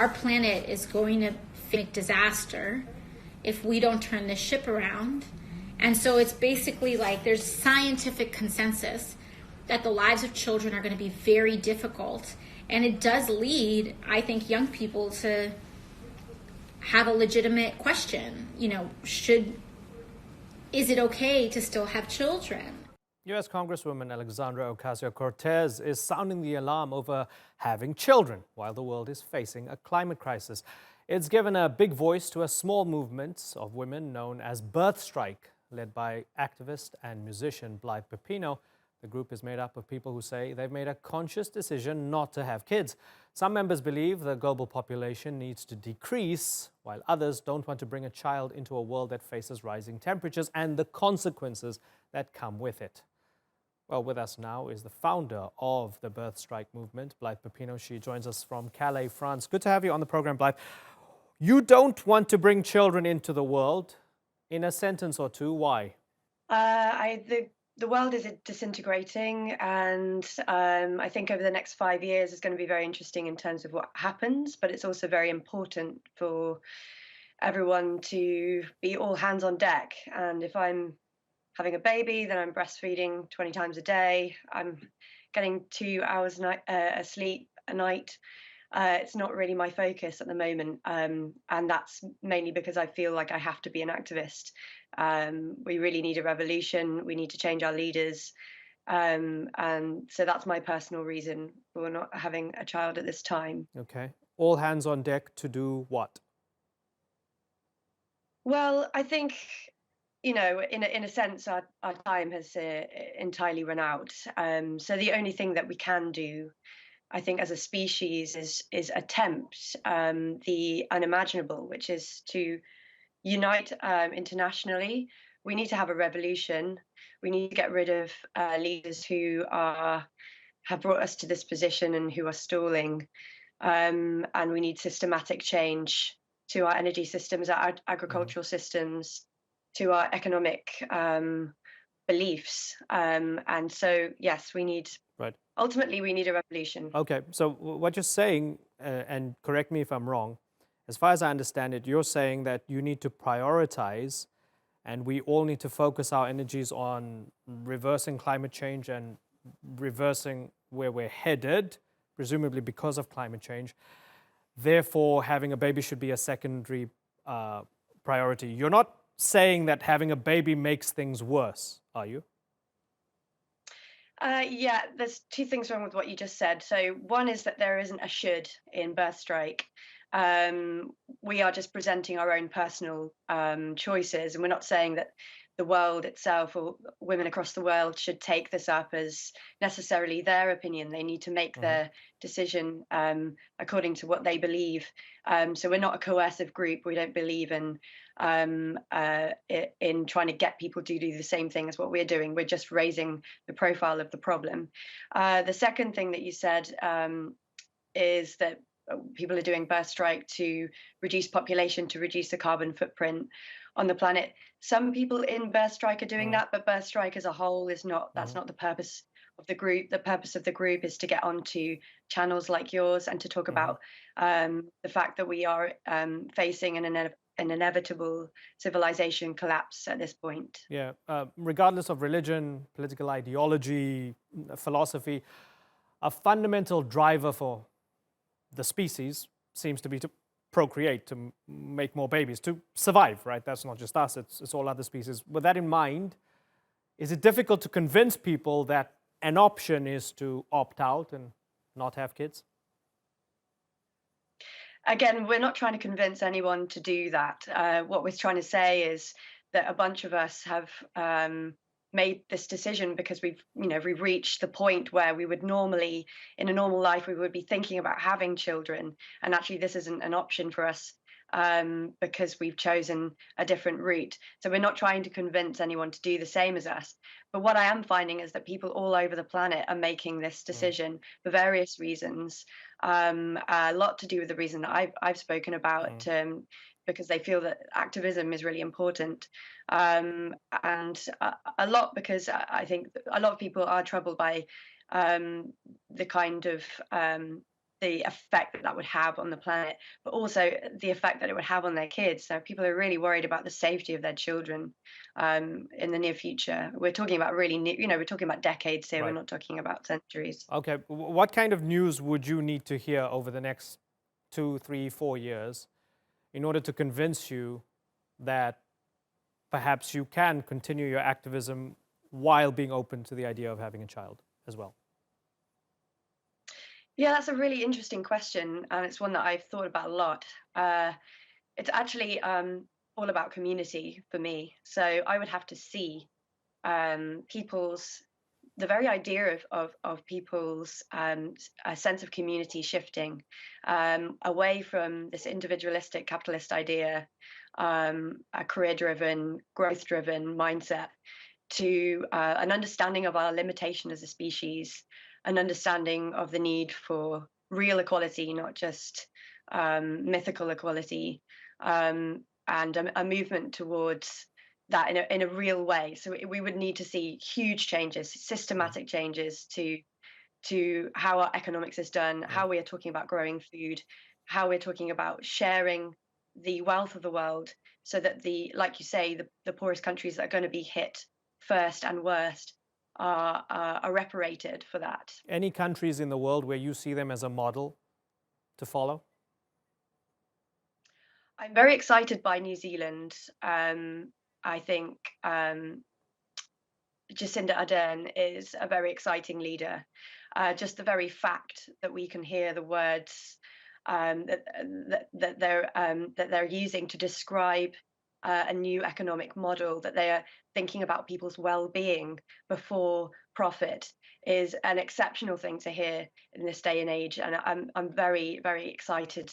our planet is going to face disaster if we don't turn this ship around. And so it's basically like there's scientific consensus that the lives of children are going to be very difficult. And it does lead, I think, young people to have a legitimate question. You know, is it okay to still have children? U.S. Congresswoman Alexandra Ocasio-Cortez is sounding the alarm over having children while the world is facing a climate crisis. It's given a big voice to a small movement of women known as BirthStrike, led by activist and musician Blythe Pepino. The group is made up of people who say they've made a conscious decision not to have kids. Some members believe the global population needs to decrease, while others don't want to bring a child into a world that faces rising temperatures and the consequences that come with it. Well, with us now is the founder of the BirthStrike movement, Blythe Pepino. She joins us from Calais, France. Good to have you on the program, Blythe. You don't want to bring children into the world. In a sentence or two, why? The world is disintegrating, and I think over the next 5 years is going to be very interesting in terms of what happens, but it's also very important for everyone to be all hands on deck. And if I'm having a baby, then I'm breastfeeding 20 times a day. I'm getting 2 hours sleep a night. It's not really my focus at the moment, and that's mainly because I feel like I have to be an activist. We really need a revolution. We need to change our leaders, and so that's my personal reason for not having a child at this time. Okay. All hands on deck to do what? Well, I think, you know, in a sense, our time has entirely run out. So the only thing that we can do, I think, as a species is attempt the unimaginable, which is to unite internationally. We need to have a revolution. We need to get rid of leaders who have brought us to this position and who are stalling. And we need systematic change to our energy systems, our agricultural systems, to our economic beliefs. And so, yes, we need. Right. Ultimately, we need a revolution. Okay, so what you're saying, and correct me if I'm wrong, as far as I understand it, you're saying that you need to prioritize and we all need to focus our energies on reversing climate change and reversing where we're headed, presumably because of climate change. Therefore, having a baby should be a secondary priority. You're not saying that having a baby makes things worse, are you? Yeah, there's two things wrong with what you just said. So one is that there isn't a should in BirthStrike. We are just presenting our own personal choices, and we're not saying that the world itself or women across the world should take this up as necessarily their opinion. They need to make their decision according to what they believe. So we're not a coercive group. We don't believe in trying to get people to do the same thing as what we're doing. We're just raising the profile of the problem. The second thing that you said is that people are doing BirthStrike to reduce population, to reduce the carbon footprint on the planet. Some people in BirthStrike are doing that, but BirthStrike as a whole is not. That's not the purpose of the group. The purpose of the group is to get onto channels like yours and to talk about the fact that we are facing an inevitable civilization collapse at this point. Yeah, regardless of religion, political ideology, philosophy, a fundamental driver for the species seems to be to procreate, to make more babies, to survive, right? That's not just us, it's all other species. With that in mind, is it difficult to convince people that an option is to opt out and not have kids? Again, we're not trying to convince anyone to do that. What we're trying to say is that a bunch of us have made this decision because we've reached the point where we would normally, in a normal life, we would be thinking about having children, and actually this isn't an option for us because we've chosen a different route. So we're not trying to convince anyone to do the same as us. But what I am finding is that people all over the planet are making this decision for various reasons. A lot to do with the reason that I've spoken about, because they feel that activism is really important, and a lot because I think a lot of people are troubled by the kind of the effect that that would have on the planet, but also the effect that it would have on their kids. So people are really worried about the safety of their children in the near future. We're talking about really new, we're talking about decades here. We're Right. not talking about centuries. Okay. What kind of news would you need to hear over the next 2, 3, 4 years in order to convince you that perhaps you can continue your activism while being open to the idea of having a child as well? Yeah, that's a really interesting question, and it's one that I've thought about a lot. It's actually all about community for me. So I would have to see people's the very idea of people's a sense of community shifting away from this individualistic capitalist idea, a career-driven, growth-driven mindset, to an understanding of our limitation as a species, an understanding of the need for real equality, not just mythical equality, and a movement towards that in a real way. So we would need to see huge changes, systematic changes to how our economics is done, how we are talking about growing food, how we're talking about sharing the wealth of the world, so that like you say, the poorest countries that are going to be hit first and worst are reparated for that. Any countries in the world where you see them as a model to follow? I'm very excited by New Zealand. I think Jacinda Ardern is a very exciting leader. Just the very fact that we can hear the words that they're using to describe a new economic model, that they are thinking about people's well-being before profit, is an exceptional thing to hear in this day and age. And I'm very, very excited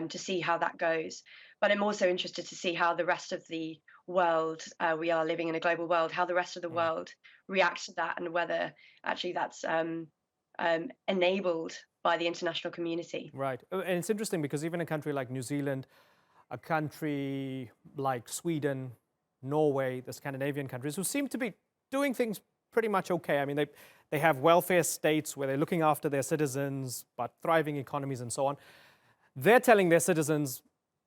to see how that goes. But I'm also interested to see how the rest of the world, we are living in a global world, how the rest of the world reacts to that, and whether actually that's enabled by the international community. Right. And it's interesting because even a country like New Zealand, a country like Sweden, Norway, the Scandinavian countries, who seem to be doing things pretty much okay. I mean, they have welfare states where they're looking after their citizens, but thriving economies and so on. They're telling their citizens,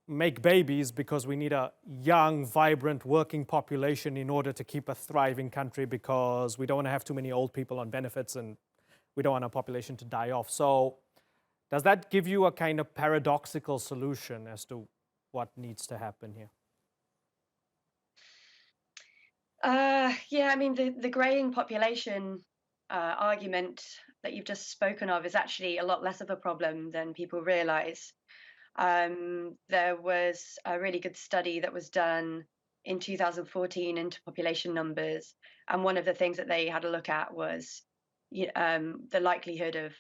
make babies because we need a young, vibrant, working population in order to keep a thriving country, because we don't want to have too many old people on benefits and we don't want our population to die off. So does that give you a kind of paradoxical solution as to what needs to happen here? Yeah, I mean, the greying population argument that you've just spoken of is actually a lot less of a problem than people realize. There was a really good study that was done in 2014 into population numbers, and one of the things that they had a look at was the likelihood of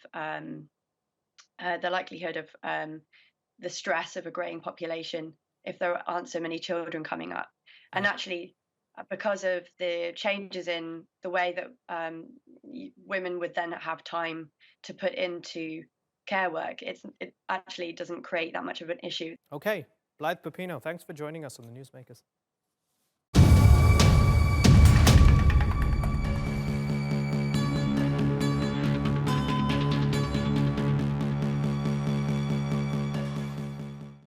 the stress of a greying population if there aren't so many children coming up. And actually, because of the changes in the way that women would then have time to put into care work, it actually doesn't create that much of an issue. Okay, Blythe Pepino, thanks for joining us on the Newsmakers.